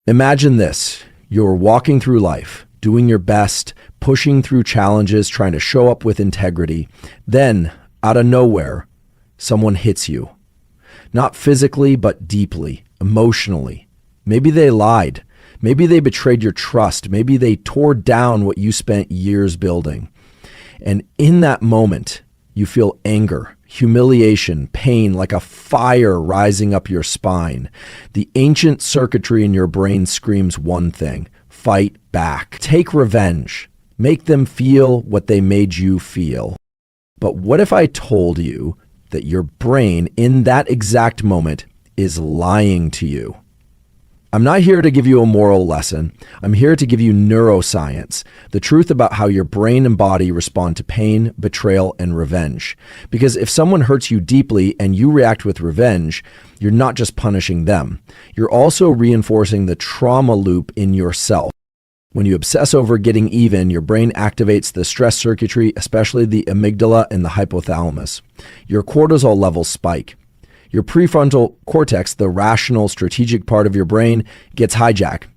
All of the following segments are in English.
Imagine this. You're walking through life, doing your best, pushing through challenges, trying to show up with integrity. Then, out of nowhere, someone hits you. Not physically, but deeply, emotionally. Maybe they lied. Maybe they betrayed your trust. Maybe they tore down what you spent years building. And in that moment, you feel anger, humiliation, pain, like a fire rising up your spine. The ancient circuitry in your brain screams one thing: fight back. Take revenge. Make them feel what they made you feel. But what if I told you that your brain in that exact moment is lying to you? I'm not here to give you a moral lesson. I'm here to give you neuroscience, the truth about how your brain and body respond to pain, betrayal, and revenge. Because if someone hurts you deeply and you react with revenge, you're not just punishing them. You're also reinforcing the trauma loop in yourself. When you obsess over getting even, your brain activates the stress circuitry, especially the amygdala and the hypothalamus. Your cortisol levels spike. Your prefrontal cortex, the rational, strategic part of your brain, gets hijacked.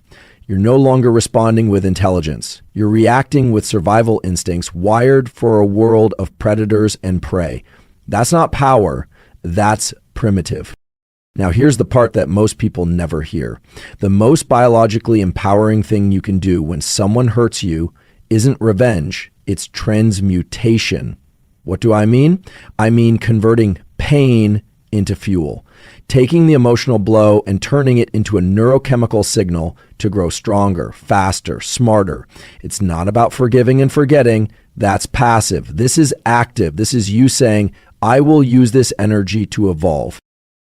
You're no longer responding with intelligence. You're reacting with survival instincts wired for a world of predators and prey. That's not power. That's primitive. Now, here's the part that most people never hear. The most biologically empowering thing you can do when someone hurts you isn't revenge, it's transmutation. What do I mean? I mean converting pain into fuel, taking the emotional blow and turning it into a neurochemical signal to grow stronger, faster, smarter. It's not about forgiving and forgetting. That's passive. This is active. This is you saying, I will use this energy to evolve.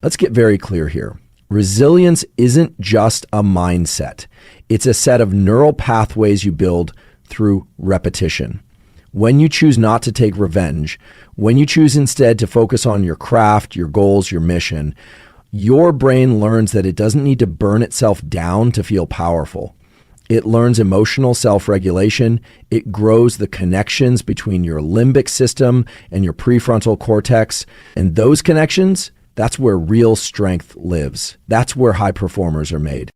Let's get very clear here. Resilience isn't just a mindset. It's a set of neural pathways you build through repetition. When you choose not to take revenge, when you choose instead to focus on your craft, your goals, your mission, your brain learns that it doesn't need to burn itself down to feel powerful. It learns emotional self-regulation. It grows the connections between your limbic system and your prefrontal cortex. And those connections, that's where real strength lives. That's where high performers are made.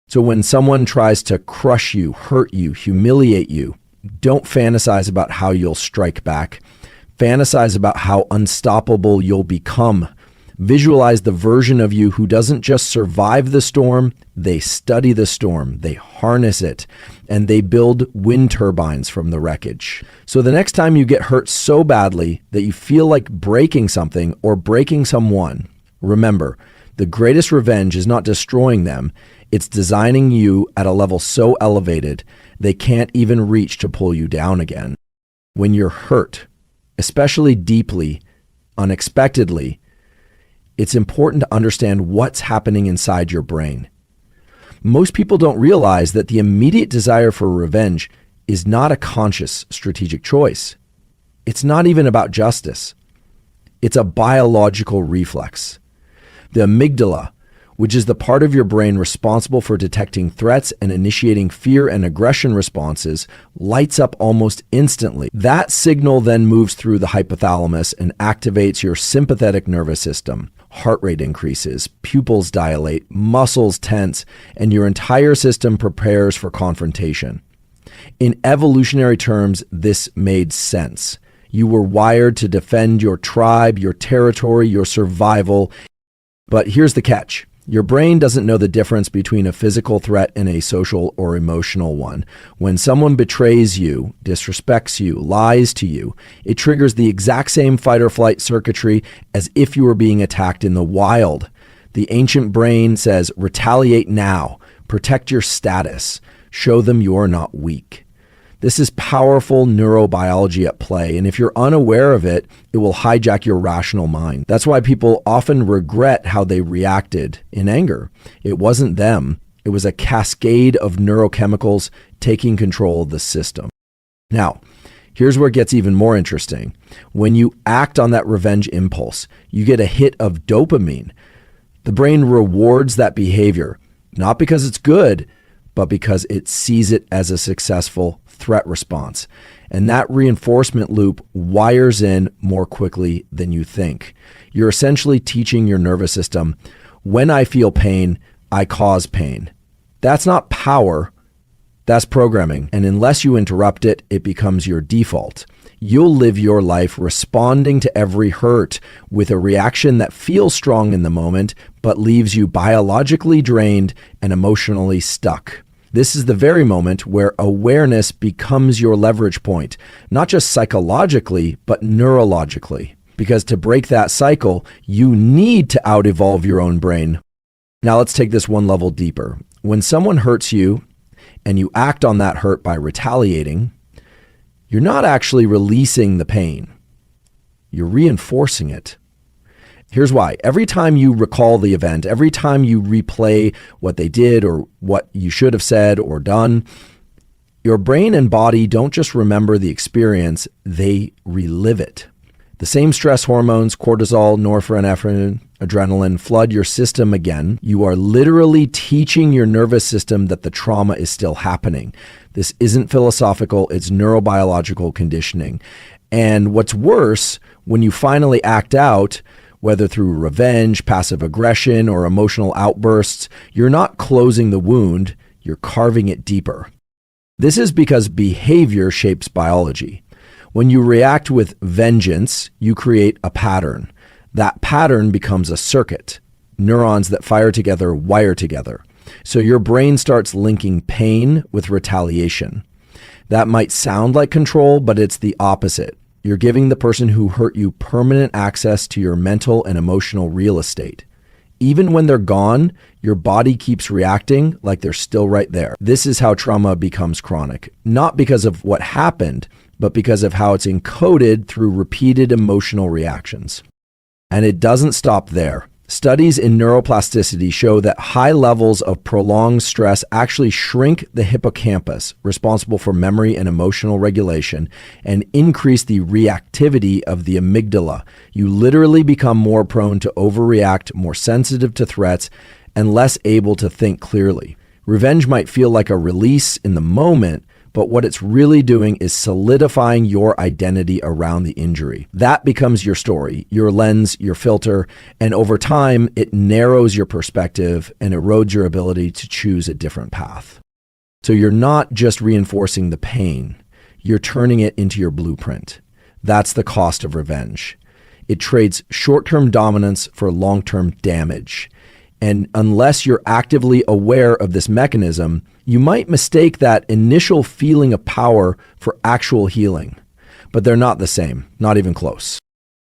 So when someone tries to crush you, hurt you, humiliate you, don't fantasize about how you'll strike back. Fantasize about how unstoppable you'll become. Visualize the version of you who doesn't just survive the storm, they study the storm, they harness it, and they build wind turbines from the wreckage. So the next time you get hurt so badly that you feel like breaking something or breaking someone, remember, the greatest revenge is not destroying them. It's designing you at a level so elevated they can't even reach to pull you down again. When you're hurt, especially deeply, unexpectedly, it's important to understand what's happening inside your brain. Most people don't realize that the immediate desire for revenge is not a conscious strategic choice. It's not even about justice. It's a biological reflex. The amygdala, which is the part of your brain responsible for detecting threats and initiating fear and aggression responses, lights up almost instantly. That signal then moves through the hypothalamus and activates your sympathetic nervous system. Heart rate increases, pupils dilate, muscles tense, and your entire system prepares for confrontation. In evolutionary terms, this made sense. You were wired to defend your tribe, your territory, your survival. But here's the catch. Your brain doesn't know the difference between a physical threat and a social or emotional one. When someone betrays you, disrespects you, lies to you, it triggers the exact same fight or flight circuitry as if you were being attacked in the wild. The ancient brain says, retaliate now, protect your status, show them you're not weak. This is powerful neurobiology at play, and if you're unaware of it, it will hijack your rational mind. That's why people often regret how they reacted in anger. It wasn't them. It was a cascade of neurochemicals taking control of the system. Now, here's where it gets even more interesting. When you act on that revenge impulse, you get a hit of dopamine. The brain rewards that behavior, not because it's good, but because it sees it as a successful threat response. And that reinforcement loop wires in more quickly than you think. You're essentially teaching your nervous system, when I feel pain, I cause pain. That's not power, that's programming. And unless you interrupt it, it becomes your default. You'll live your life responding to every hurt with a reaction that feels strong in the moment, but leaves you biologically drained and emotionally stuck. This is the very moment where awareness becomes your leverage point, not just psychologically, but neurologically. Because to break that cycle, you need to out-evolve your own brain. Now let's take this one level deeper. When someone hurts you and you act on that hurt by retaliating, you're not actually releasing the pain. You're reinforcing it. Here's why. Every time you recall the event, every time you replay what they did or what you should have said or done, your brain and body don't just remember the experience, they relive it. The same stress hormones, cortisol, norepinephrine, adrenaline, flood your system again. You are literally teaching your nervous system that the trauma is still happening. This isn't philosophical, it's neurobiological conditioning. And what's worse, when you finally act out, whether through revenge, passive aggression, or emotional outbursts, you're not closing the wound, you're carving it deeper. This is because behavior shapes biology. When you react with vengeance, you create a pattern. That pattern becomes a circuit. Neurons that fire together wire together. So your brain starts linking pain with retaliation. That might sound like control, but it's the opposite. You're giving the person who hurt you permanent access to your mental and emotional real estate. Even when they're gone, your body keeps reacting like they're still right there. This is how trauma becomes chronic, not because of what happened, but because of how it's encoded through repeated emotional reactions. And it doesn't stop there. Studies in neuroplasticity show that high levels of prolonged stress actually shrink the hippocampus, responsible for memory and emotional regulation, and increase the reactivity of the amygdala. You literally become more prone to overreact, more sensitive to threats, and less able to think clearly. Revenge might feel like a release in the moment, but what it's really doing is solidifying your identity around the injury. That becomes your story, your lens, your filter, and over time, it narrows your perspective and erodes your ability to choose a different path. So you're not just reinforcing the pain, you're turning it into your blueprint. That's the cost of revenge. It trades short-term dominance for long-term damage. And unless you're actively aware of this mechanism, you might mistake that initial feeling of power for actual healing. But they're not the same, not even close.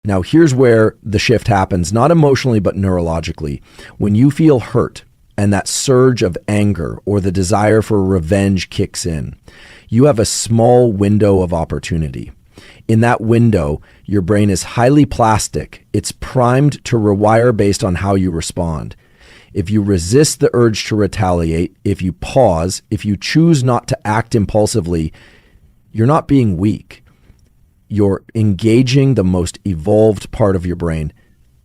Now, here's where the shift happens, not emotionally, but neurologically. When you feel hurt and that surge of anger or the desire for revenge kicks in, you have a small window of opportunity. In that window, your brain is highly plastic. It's primed to rewire based on how you respond. If you resist the urge to retaliate, if you pause, if you choose not to act impulsively, you're not being weak. You're engaging the most evolved part of your brain,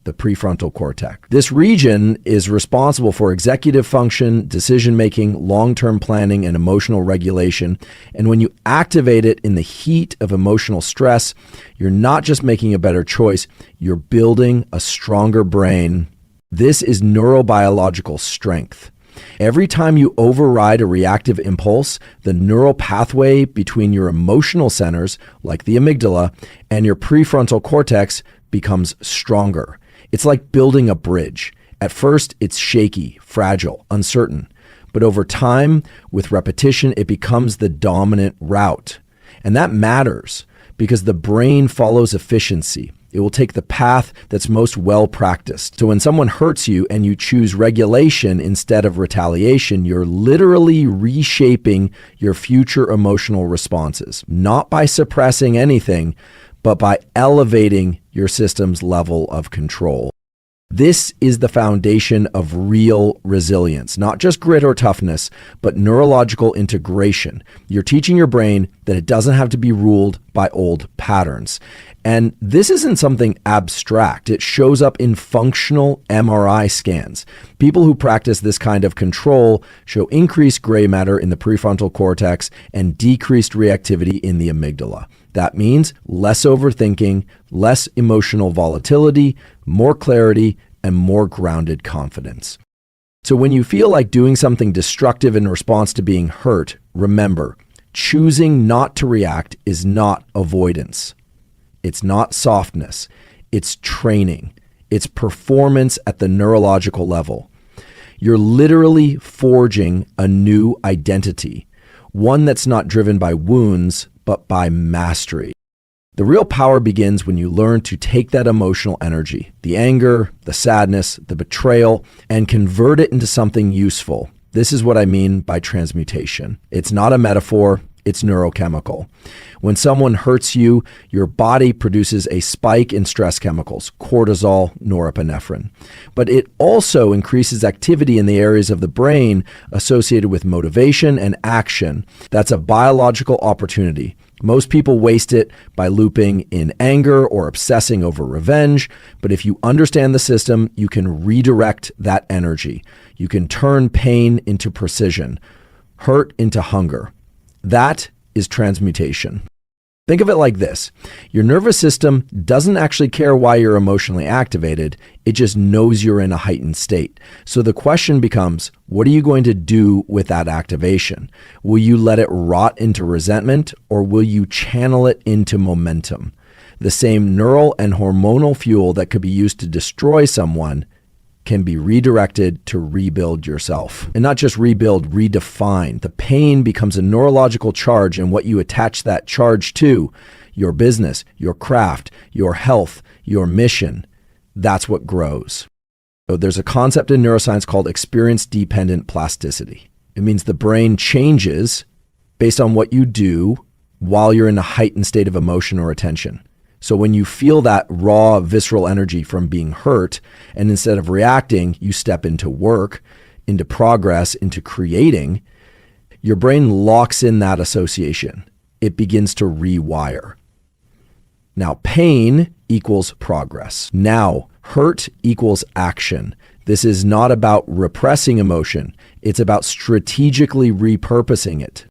the prefrontal cortex. This region is responsible for executive function, decision-making, long-term planning, and emotional regulation. And when you activate it in the heat of emotional stress, you're not just making a better choice, you're building a stronger brain. This is neurobiological strength. Every time you override a reactive impulse, the neural pathway between your emotional centers, like the amygdala, and your prefrontal cortex becomes stronger. It's like building a bridge. At first, it's shaky, fragile, uncertain. But over time, with repetition, it becomes the dominant route. And that matters because the brain follows efficiency. It will take the path that's most well practiced. So when someone hurts you and you choose regulation instead of retaliation, you're literally reshaping your future emotional responses, not by suppressing anything, but by elevating your system's level of control. This is the foundation of real resilience, not just grit or toughness, but neurological integration. You're teaching your brain that it doesn't have to be ruled by old patterns. And this isn't something abstract. It shows up in functional MRI scans. People who practice this kind of control show increased gray matter in the prefrontal cortex and decreased reactivity in the amygdala. That means less overthinking, less emotional volatility, more clarity, and more grounded confidence. So when you feel like doing something destructive in response to being hurt, remember, choosing not to react is not avoidance. It's not softness. It's training. It's performance at the neurological level. You're literally forging a new identity, one that's not driven by wounds, but by mastery. The real power begins when you learn to take that emotional energy, the anger, the sadness, the betrayal, and convert it into something useful. This is what I mean by transmutation. It's not a metaphor, it's neurochemical. When someone hurts you, your body produces a spike in stress chemicals, cortisol, norepinephrine. But it also increases activity in the areas of the brain associated with motivation and action. That's a biological opportunity. Most people waste it by looping in anger or obsessing over revenge. But if you understand the system, you can redirect that energy. You can turn pain into precision, hurt into hunger. That is transmutation. Think of it like this. Your nervous system doesn't actually care why you're emotionally activated. It just knows you're in a heightened state. So the question becomes, what are you going to do with that activation? Will you let it rot into resentment, or will you channel it into momentum? The same neural and hormonal fuel that could be used to destroy someone can be redirected to rebuild yourself. And not just rebuild, redefine. The pain becomes a neurological charge, and what you attach that charge to, your business, your craft, your health, your mission, that's what grows. So there's a concept in neuroscience called experience-dependent plasticity. It means the brain changes based on what you do while you're in a heightened state of emotion or attention. So when you feel that raw, visceral energy from being hurt, and instead of reacting, you step into work, into progress, into creating, your brain locks in that association. It begins to rewire. Now, pain equals progress. Now, hurt equals action. This is not about repressing emotion. It's about strategically repurposing it.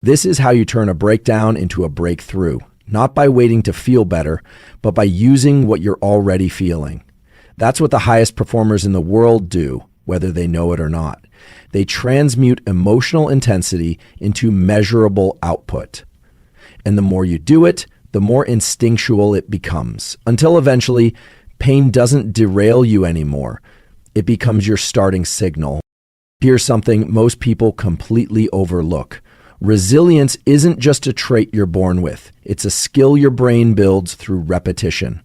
This is how you turn a breakdown into a breakthrough. Not by waiting to feel better, but by using what you're already feeling. That's what the highest performers in the world do, whether they know it or not. They transmute emotional intensity into measurable output. And the more you do it, the more instinctual it becomes, until eventually pain doesn't derail you anymore. It becomes your starting signal. Here's something most people completely overlook. Resilience isn't just a trait you're born with. It's a skill your brain builds through repetition.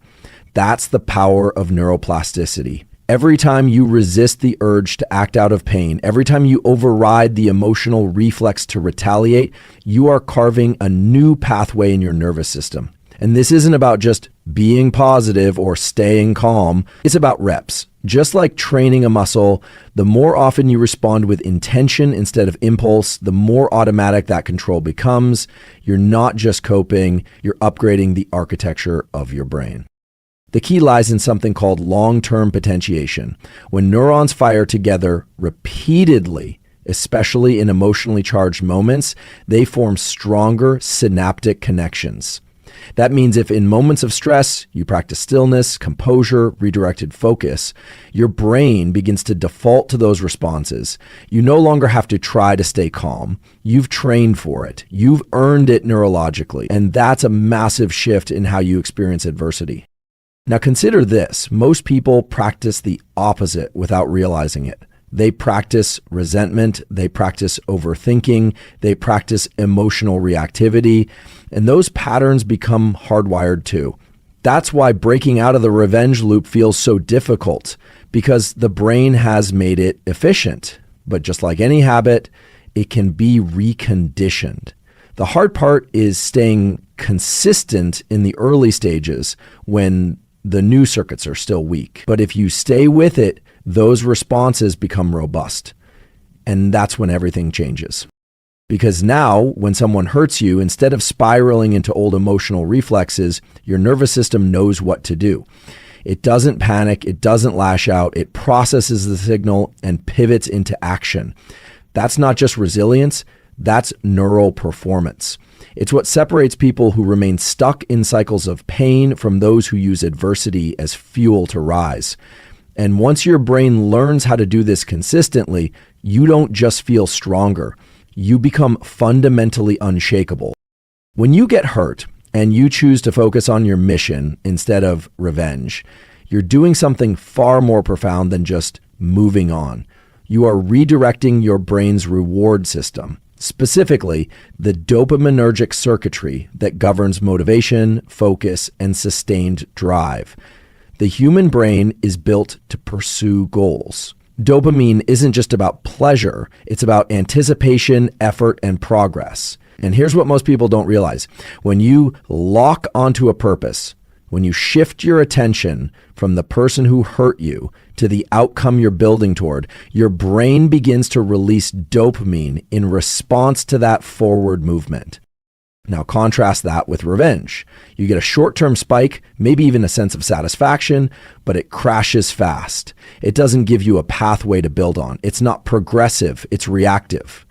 That's the power of neuroplasticity. Every time you resist the urge to act out of pain, every time you override the emotional reflex to retaliate, you are carving a new pathway in your nervous system. And this isn't about just being positive or staying calm. It's about reps. Just like training a muscle, the more often you respond with intention instead of impulse, the more automatic that control becomes. You're not just coping, you're upgrading the architecture of your brain. The key lies in something called long-term potentiation. When neurons fire together repeatedly, especially in emotionally charged moments, they form stronger synaptic connections. That means if in moments of stress, you practice stillness, composure, redirected focus, your brain begins to default to those responses. You no longer have to try to stay calm. You've trained for it. You've earned it neurologically. And that's a massive shift in how you experience adversity. Now consider this. Most people practice the opposite without realizing it. They practice resentment, they practice overthinking, they practice emotional reactivity, and those patterns become hardwired too. That's why breaking out of the revenge loop feels so difficult, because the brain has made it efficient. But just like any habit, it can be reconditioned. The hard part is staying consistent in the early stages when the new circuits are still weak. But if you stay with it, those responses become robust. And that's when everything changes. Because now, when someone hurts you, instead of spiraling into old emotional reflexes, your nervous system knows what to do. It doesn't panic, it doesn't lash out, it processes the signal and pivots into action. That's not just resilience, that's neural performance. It's what separates people who remain stuck in cycles of pain from those who use adversity as fuel to rise. And once your brain learns how to do this consistently, you don't just feel stronger. You become fundamentally unshakable. When you get hurt and you choose to focus on your mission instead of revenge, you're doing something far more profound than just moving on. You are redirecting your brain's reward system, specifically the dopaminergic circuitry that governs motivation, focus, and sustained drive. The human brain is built to pursue goals. Dopamine isn't just about pleasure, it's about anticipation, effort, and progress. And here's what most people don't realize. When you lock onto a purpose, when you shift your attention from the person who hurt you to the outcome you're building toward, your brain begins to release dopamine in response to that forward movement. Now contrast that with revenge. You get a short-term spike, maybe even a sense of satisfaction, but it crashes fast. It doesn't give you a pathway to build on. It's not progressive, it's reactive.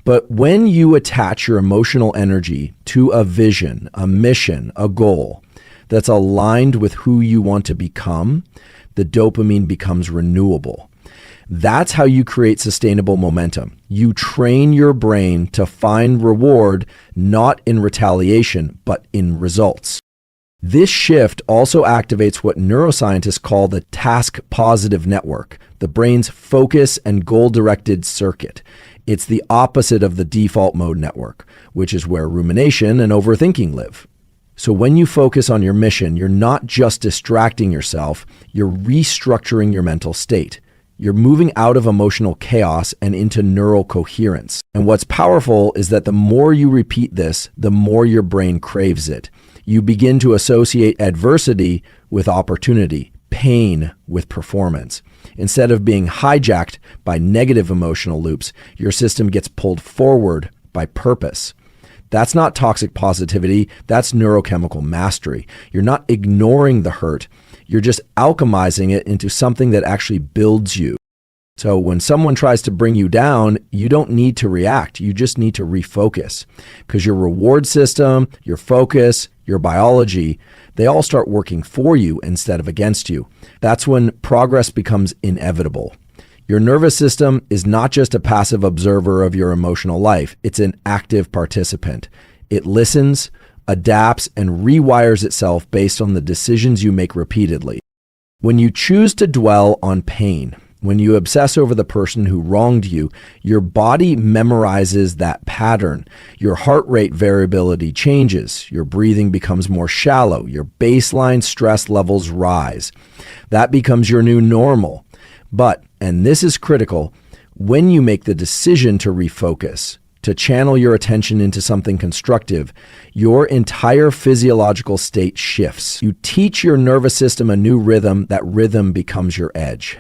But when you attach your emotional energy to a vision, a mission, a goal that's aligned with who you want to become, the dopamine becomes renewable. That's how you create sustainable momentum. You train your brain to find reward not in retaliation, but in results. This shift also activates what neuroscientists call the task-positive network, the brain's focus and goal-directed circuit. It's the opposite of the default mode network, which is where rumination and overthinking live. So when you focus on your mission, you're not just distracting yourself, you're restructuring your mental state. You're moving out of emotional chaos and into neural coherence. And what's powerful is that the more you repeat this, the more your brain craves it. You begin to associate adversity with opportunity, pain with performance. Instead of being hijacked by negative emotional loops, your system gets pulled forward by purpose. That's not toxic positivity, that's neurochemical mastery. You're not ignoring the hurt, you're just alchemizing it into something that actually builds you. So when someone tries to bring you down, you don't need to react, you just need to refocus. Because your reward system, your focus, your biology, they all start working for you instead of against you. That's when progress becomes inevitable. Your nervous system is not just a passive observer of your emotional life, it's an active participant. It listens, adapts, and rewires itself based on the decisions you make repeatedly. When you choose to dwell on pain, when you obsess over the person who wronged you, your body memorizes that pattern. Your heart rate variability changes. Your breathing becomes more shallow. Your baseline stress levels rise. That becomes your new normal. But, and this is critical, when you make the decision to refocus, to channel your attention into something constructive, your entire physiological state shifts. You teach your nervous system a new rhythm. That rhythm becomes your edge.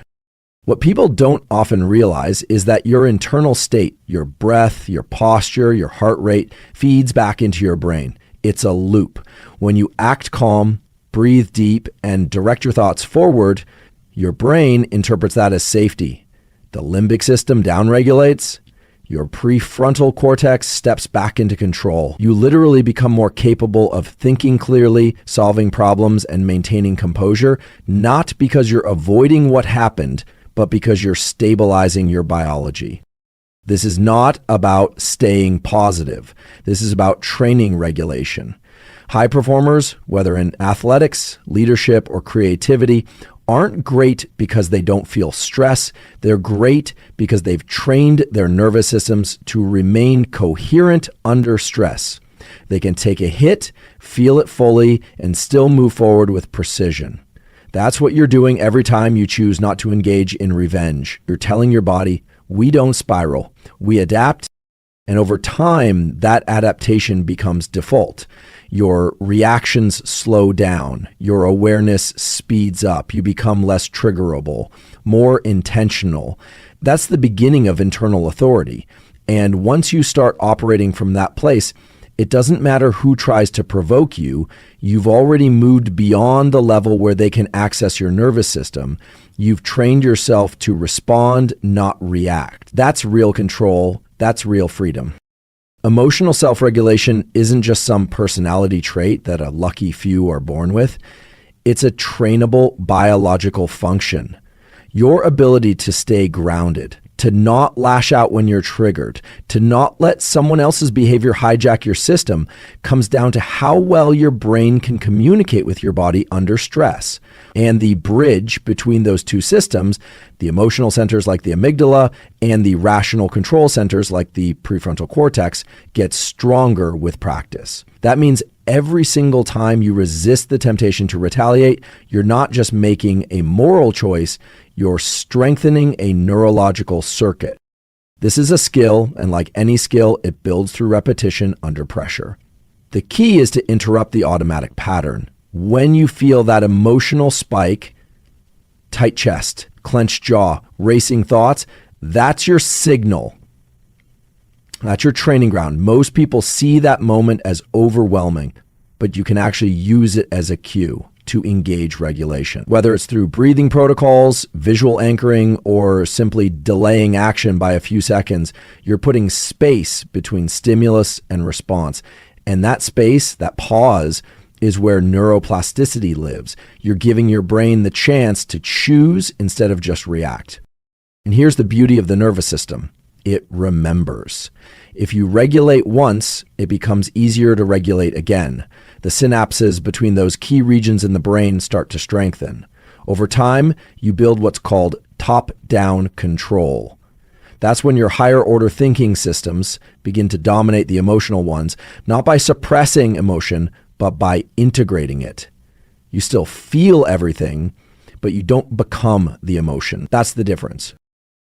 What people don't often realize is that your internal state, your breath, your posture, your heart rate, feeds back into your brain. It's a loop. When you act calm, breathe deep, and direct your thoughts forward, your brain interprets that as safety. The limbic system downregulates. Your prefrontal cortex steps back into control. You literally become more capable of thinking clearly, solving problems, and maintaining composure, not because you're avoiding what happened, but because you're stabilizing your biology. This is not about staying positive. This is about training regulation. High performers, whether in athletics, leadership, or creativity, aren't great because they don't feel stress. They're great because they've trained their nervous systems to remain coherent under stress. They can take a hit, feel it fully, and still move forward with precision. That's what you're doing every time you choose not to engage in revenge. You're telling your body, we don't spiral, we adapt, and over time, that adaptation becomes default. Your reactions slow down, your awareness speeds up, you become less triggerable, more intentional. That's the beginning of internal authority. And once you start operating from that place, it doesn't matter who tries to provoke you. You've already moved beyond the level where they can access your nervous system. You've trained yourself to respond, not react. That's real control. That's real freedom. Emotional self-regulation isn't just some personality trait that a lucky few are born with. It's a trainable biological function. Your ability to stay grounded, to not lash out when you're triggered, to not let someone else's behavior hijack your system, comes down to how well your brain can communicate with your body under stress. And the bridge between those two systems, the emotional centers like the amygdala and the rational control centers like the prefrontal cortex, gets stronger with practice. That means every single time you resist the temptation to retaliate, you're not just making a moral choice, you're strengthening a neurological circuit. This is a skill, and like any skill, it builds through repetition under pressure. The key is to interrupt the automatic pattern. When you feel that emotional spike, tight chest, clenched jaw, racing thoughts, that's your signal. That's your training ground. Most people see that moment as overwhelming, but you can actually use it as a cue to engage regulation. Whether it's through breathing protocols, visual anchoring, or simply delaying action by a few seconds, you're putting space between stimulus and response. And that space, that pause, is where neuroplasticity lives. You're giving your brain the chance to choose instead of just react. And here's the beauty of the nervous system. It remembers. If you regulate once, it becomes easier to regulate again. The synapses between those key regions in the brain start to strengthen. Over time, you build what's called top-down control. That's when your higher order thinking systems begin to dominate the emotional ones, not by suppressing emotion, but by integrating it. You still feel everything, but you don't become the emotion. That's the difference.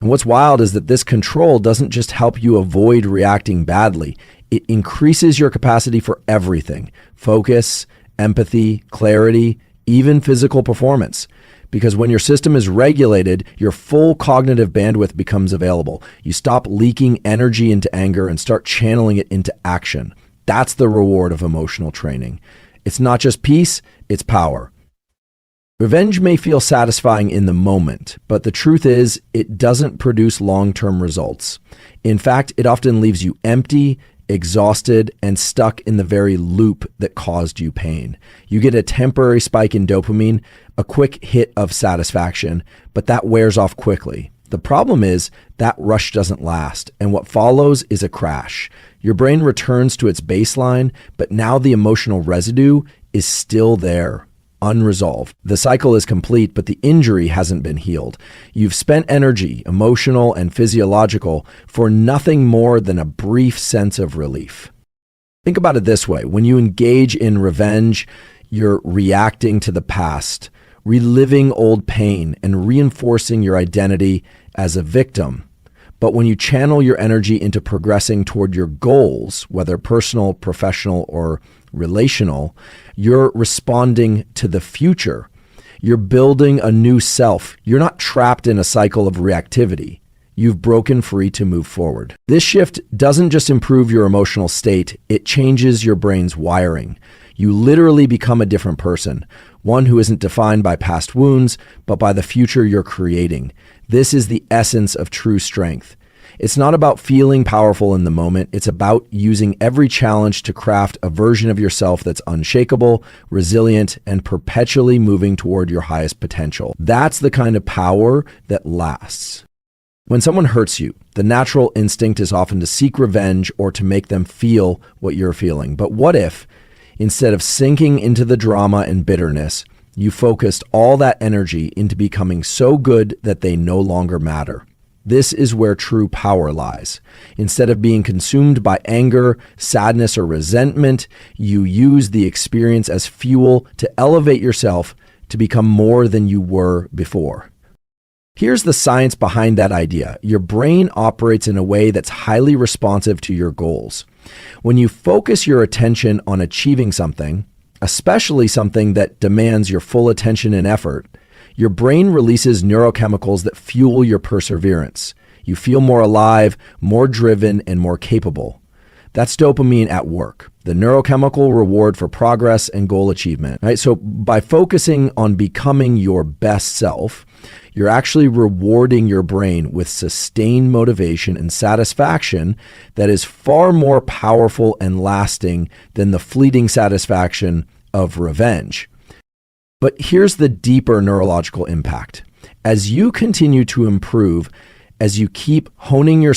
And what's wild is that this control doesn't just help you avoid reacting badly. It increases your capacity for everything: focus, empathy, clarity, even physical performance. Because when your system is regulated, your full cognitive bandwidth becomes available. You stop leaking energy into anger and start channeling it into action. That's the reward of emotional training. It's not just peace, it's power. Revenge may feel satisfying in the moment, but the truth is it doesn't produce long-term results. In fact, it often leaves you empty, exhausted, and stuck in the very loop that caused you pain. You get a temporary spike in dopamine, a quick hit of satisfaction, but that wears off quickly. The problem is that rush doesn't last, and what follows is a crash. Your brain returns to its baseline, but now the emotional residue is still there, unresolved. The cycle is complete, but the injury hasn't been healed. You've spent energy, emotional and physiological, for nothing more than a brief sense of relief. Think about it this way. When you engage in revenge, you're reacting to the past, reliving old pain, and reinforcing your identity as a victim. But when you channel your energy into progressing toward your goals, whether personal, professional, or relational, you're responding to the future. You're building a new self. You're not trapped in a cycle of reactivity. You've broken free to move forward. This shift doesn't just improve your emotional state, it changes your brain's wiring. You literally become a different person, one who isn't defined by past wounds, but by the future you're creating. This is the essence of true strength. It's not about feeling powerful in the moment. It's about using every challenge to craft a version of yourself that's unshakable, resilient, and perpetually moving toward your highest potential. That's the kind of power that lasts. When someone hurts you, the natural instinct is often to seek revenge or to make them feel what you're feeling. But what if, instead of sinking into the drama and bitterness, you focused all that energy into becoming so good that they no longer matter? This is where true power lies. Instead of being consumed by anger, sadness, or resentment, you use the experience as fuel to elevate yourself to become more than you were before. Here's the science behind that idea. Your brain operates in a way that's highly responsive to your goals. When you focus your attention on achieving something, especially something that demands your full attention and effort, your brain releases neurochemicals that fuel your perseverance. You feel more alive, more driven, and more capable. That's dopamine at work, the neurochemical reward for progress and goal achievement. Right? So by focusing on becoming your best self, you're actually rewarding your brain with sustained motivation and satisfaction that is far more powerful and lasting than the fleeting satisfaction of revenge. But here's the deeper neurological impact. As you continue to improve, as you keep honing your